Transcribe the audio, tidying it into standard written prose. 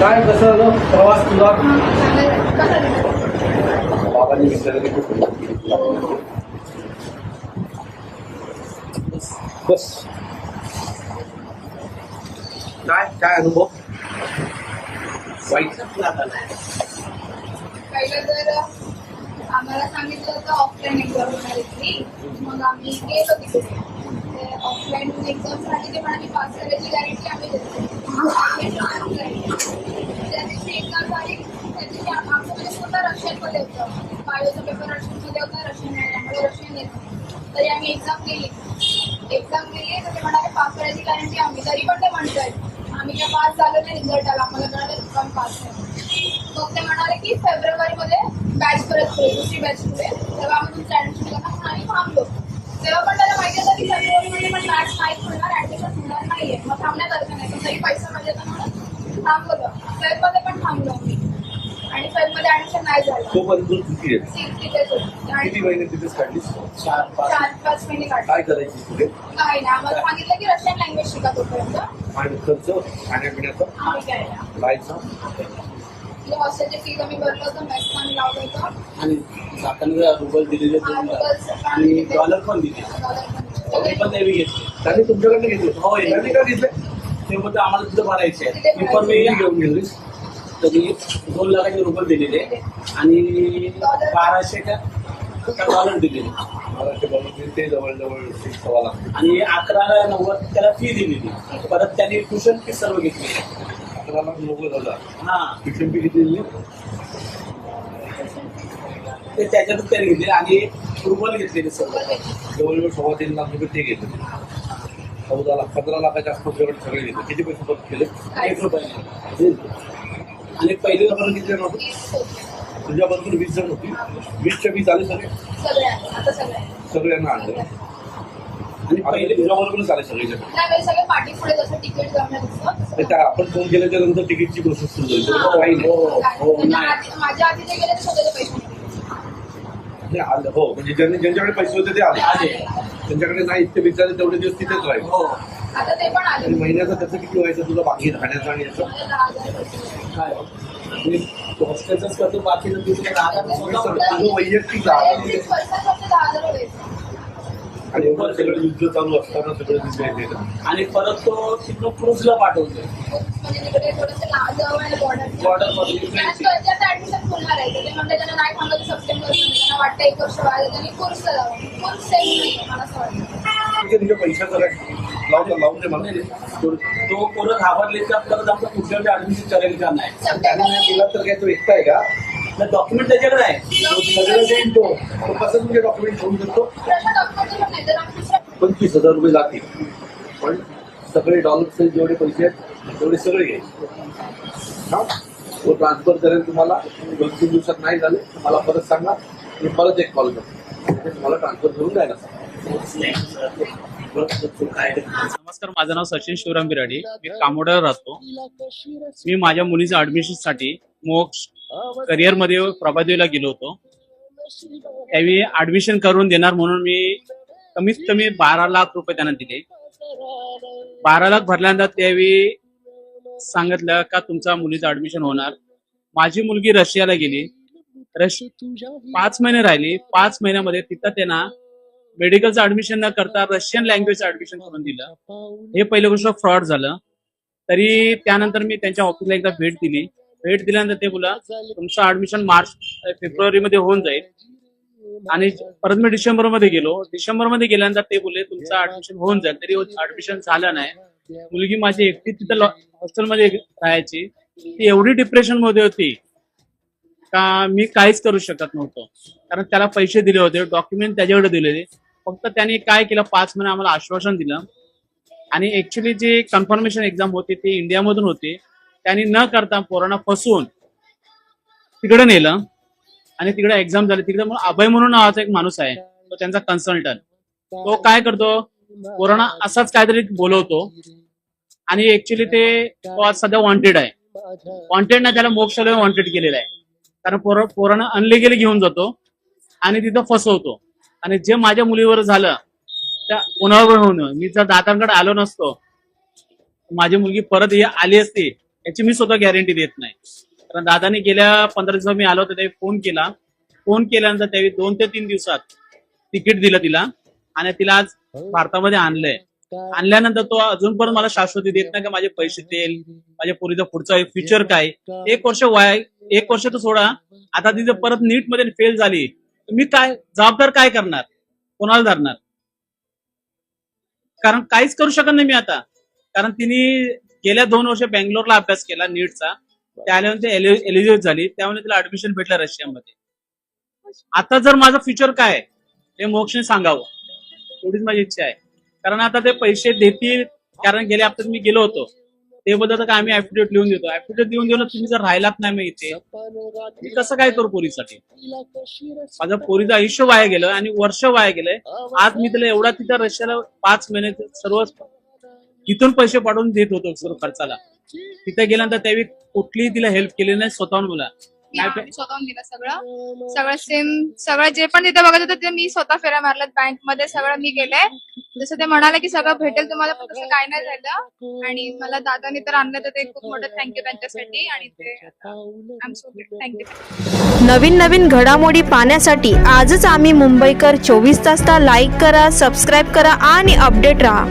काय कसं झालं प्रवास तुझा? बाबांनी विचारले बस. काय काय अनुभव वाईट? पहिलं तर आम्हाला सांगितलं होतं ऑफलाईन एक्झाम होणार इथली. मग आम्ही गेलो तिकडे. ऑफलाईन एक्झामसाठी ते म्हणाले पास करायची गॅरंटी आम्ही देतो. त्या दिवशी एक्झाम झाली, त्या दिवशी आमचं म्हणजे पूर्ण रशियनमध्ये होतं. बायोचा पेपर रशियनमध्ये होता, रशियन आम्हाला रशियन येतं. तरी आम्ही एक्झाम गेली तर ते म्हणाले पास करायची गॅरंटी आम्ही. तरी पण ते म्हणतात आम्ही काय पास झालो नाही, रिझल्ट आला आम्हाला म्हणाले पण पास नाही. मग ते म्हणाले की फेब्रुवारीमध्ये बॅच परत करू, दुसरी बॅच पुढे, तेव्हा आम्ही तुमचं ऍडमिशन करणार म्हणून आम्ही थांबलो. तेव्हा पण त्याला माहिती होतं की फेब्रुवारीमध्ये पण बॅच नाही होणार, ऍडमिशन होणार नाहीये. मग थांबण्यात अर्थ नाही, पण तरी पैसा पाहिजे तर म्हणून थांबलो. फेबमध्ये पण थांबलो आम्ही आणि फेबमध्ये ऍडमिशन नाही झालं. तो पण किती तिथेच होती आणि किती महिने तिथेच काढलीस? 4-5 महिने काढले. काय करायची पुढे? काही नाही, आम्हाला सांगितलं की रशियन लँग्वेज शिका तोपर्यंत. आणि खर्च खाण्यापिण्याचा आम्ही काय नाही. राहायचा म्हणजे हॉस्टेलची फीज आम्ही भरलं होतं, मेस पण लावलं होतं आणि जाताना रुबल दिलेले आणि डॉलर पण दिले. ते पण त्यांनी घेतले. त्यांनी तुमच्याकडनं घेतले? हो, त्यांनी का घेतले? ते म्हणते आम्हाला तिथं भरायचे आहे. ते पण मी घेऊन गेलीस? तरी 2 लाखाचे रुपये दिलेले आणि 1200 का डॉलर दिलेले ते जवळजवळ 6.25 लाख. आणि 11,90 त्याला फी दिलेली. परत त्यांनी ट्युशन फी सर्व घेतली. 11,90,000. हा, ट्युशन फी किती दिली? ते त्याच्यातच त्यांनी घेतले आणि रुबल घेतलेले सर्व. जवळजवळ 3.25 लाख रुपये ते घेतले. 14 लाख 15 लाखाच्या आसपास सगळे घेतले. किती पैसे परत केले? 1 रुपये. आणि पहिली तुझ्याबरोबर किती जण होते? तुझ्याबरोबर 20 जण होती. 20च्या 20 आले सगळे? आता सगळे सगळ्यांना आणले. आणि पहिले पहिले तुझ्याबरोबरच आले सगळे जण? नाही, सगळे पाठी पुढे जसं तिकीट जमलं तसं. त्या आपण फोन केल्याच्या नंतर तिकीटची प्रोसेस सुरू झाली. हा. काही नाही. म्हणजे माझ्या आधी जे गेले ते स्वतःचे पैसे नाही. ते आलं. हो, म्हणजे ज्यांच्याकडे पैसे होते ते आले. त्यांच्याकडे नाही इतके बिचारे तेवढे दिवस तिथेच राहिले. हो, आता ते पण आले. आणि महिन्याचं त्याचं किती व्हायचं तुझं बाकी राहण्याचं आणि याचं? मला 10,000 पैसे. काय मी हॉस्टेलच करतो, बाकी दुसरं तुझं वैयक्तिक राहणं. 10,000 व्हायचं. आणि एवढं सगळं युद्ध चालू असताना सगळं तिथे येतं. आणि परत तो तिथं क्रूजला पाठवतोय. म्हणजे तिकडे थोडंसं जवळ आहे Border मध्ये. ऍडमिशन खुलणार आहे. ते म्हणते त्यांना नाही थांबलं तर सप्टेंबर त्यांना वाटतं 1 वर्ष व्हायला त्यांनी कोर्सला जावं. कोर्स सेम नाही मला असं वाटतं. ठीक आहे, तुझ्या पैशाचं काय लावून दे मला. तो परत घाबरले तर परत आपण पुढच्या ऍडमिशन करेल का नाही. सप्टेंबर तुला तर काय तो एकटा आहे का? डॉक्युमेंट त्याच्याकडे आहे. सगळं देईन तो. तो कसं तुझे डॉक्युमेंट घेऊन देतो? डॉक्युमेंट पण नाही तर आम्ही दुसऱ्या 25,000 रुपये लागतील. पण सगळे डॉलरचे जेवढे पैसे आहेत तेवढे सगळे घ्यायचे. हा, तो ट्रान्सफर करेल तुम्हाला. 2-3 दिवसात नाही झाले मला परत सांगा. मी परत एक कॉल करतो. तुम्हाला ट्रान्सफर करून द्यायला सांगा. नमस्कार, माझं नाव सचिन शिवराम बिराडी. मी कामोड्यावर राहतो. मी माझ्या मुलीच्या ऍडमिशनसाठी मोक्ष करिअर मध्ये प्रभादेवीला गेलो होतो. त्यावेळी ऍडमिशन करून देणार म्हणून मी कमीत कमी 12 लाख रुपये त्यांना दिले. 12 लाख भरल्यानंतर त्यावेळी सांगितलं का तुमच्या मुलीचं ऍडमिशन होणार. माझी मुलगी रशियाला गेली. 5 महिने राहिली. 5 महिन्यामध्ये तिथं त्यांना मेडिकलचं ऍडमिशन न करता रशियन लँग्वेजचं ऍडमिशन करून दिलं. हे पहिली गोष्ट फ्रॉड झालं. तरी त्यानंतर मी त्यांच्या ऑफिसला एकदा भेट दिली. भेट दिल्यानंतर ते बोला तुमचं ऍडमिशन फेब्रुवारी मध्ये होऊन जाईल. आणि परत मी डिसेंबर मध्ये गेलो. डिसेंबर मध्ये गेल्यानंतर ते बोलले तुमचं ऍडमिशन होऊन जाईल. तरी ऍडमिशन झालं नाही. मुलगी माझी एकटी तिथं हॉस्टेलमध्ये राहायची. ती एवढी डिप्रेशन मध्ये होती का मी काहीच करू शकत नव्हतो. कारण त्याला पैसे दिले होते, डॉक्युमेंट त्याच्याकडे दिलेले. फक्त त्यांनी काय केलं, 5 महिने आम्हाला आश्वासन दिलं. आणि ऍक्च्युली जी कन्फर्मेशन एक्झाम होती ती इंडियामधून होती. त्यांनी न करता पोरांना फसवून तिकडे नेलं आणि तिकडे एक्झाम झाली. तिकडे अभय म्हणून नावाचा एक माणूस आहे, तो त्यांचा कन्सल्टंट. तो काय करतो, पोरांना असाच काहीतरी बोलवतो आणि ऍक्च्युली तो आज सध्या वॉन्टेड आहे. वॉन्टेड नाही, त्याला मोक्षाला वॉन्टेड केलेलं आहे. कारण पोरांना अनलिगली घेऊन जातो आणि तिथं फसवतो. आणि जे माझ्या मुलीवर झालं त्या कोणावर होऊन मी जर दादांकडे आलो नसतो, माझी मुलगी परत आली असती याची मी स्वतः गॅरंटी देत नाही. कारण दादाने गेल्या 15 दिवसात मी आलो होतो त्यावेळी फोन केल्यानंतर त्यावेळी 2 ते 3 दिवसात तिकीट दिलं तिला आणि तिला आज भारतामध्ये आणलंय. आणल्यानंतर तो अजूनपर्यंत मला शाश्वती देत नाही की माझे पैसे देईल, माझ्या पोरीचा पुढचा फ्युचर काय. 1 वर्ष तर सोडा, आता ती जर परत नीट मध्ये फेल झाली तर मी काय जबाबदार काय करणार, कोणाला धरणार? कारण काहीच करू शकत नाही मी आता. कारण तिने गेल्या 2 वर्ष बेंगलोरला अभ्यास केला नीटचा, त्यानंतर ते एलिजिबल झाली, त्यामुळे तिला ऍडमिशन भेटलं रशियामध्ये. आता जर माझं फ्युचर काय हे मोक्षने सांगावं, एवढीच माझी इच्छा आहे. कारण आता ते पैसे देतील, कारण गेल्या हप्त्यात मी गेलो होतो ते बद्दल काय आम्ही ऍफिडेविट लिहून देतो. ऍफिडेविट लिहून देऊन तुम्ही जर राहिलात नाही मग इथे, मी कसं काय करू पोरीसाठी? माझं पोरीचं आयुष्य वाया गेलं आणि वर्ष वाया गेलंय. आज मी तिला एवढा तिथं रशियाला 5 महिने सर्व तिथून पैसे पाठवून देत होतो सर्व खर्चाला. तिथे गेल्यानंतर त्यावेळी कुठलीही तिला हेल्प केली नाही स्वतःहून. मला स्वतःहून दिलं सगळं सेम, सगळं जे पण तिथे बघत होतं ते मी स्वतः फेऱ्या मारल्यात बँक मध्ये, सगळं मी केलंय. जसं ते म्हणाले की सगळं भेटेल तुम्हाला, पण तसं काय नाही झालं. आणि मला दादाने तर आणलं तर ते खूप मोठं थँक्यू त्यांच्यासाठी. आणि ते I am so great, thank you. नवीन नवीन घडामोडी पाहण्यासाठी आजच आम्ही मुंबईकर 24 तासला लाईक करा, सबस्क्राईब करा आणि अपडेट रहा.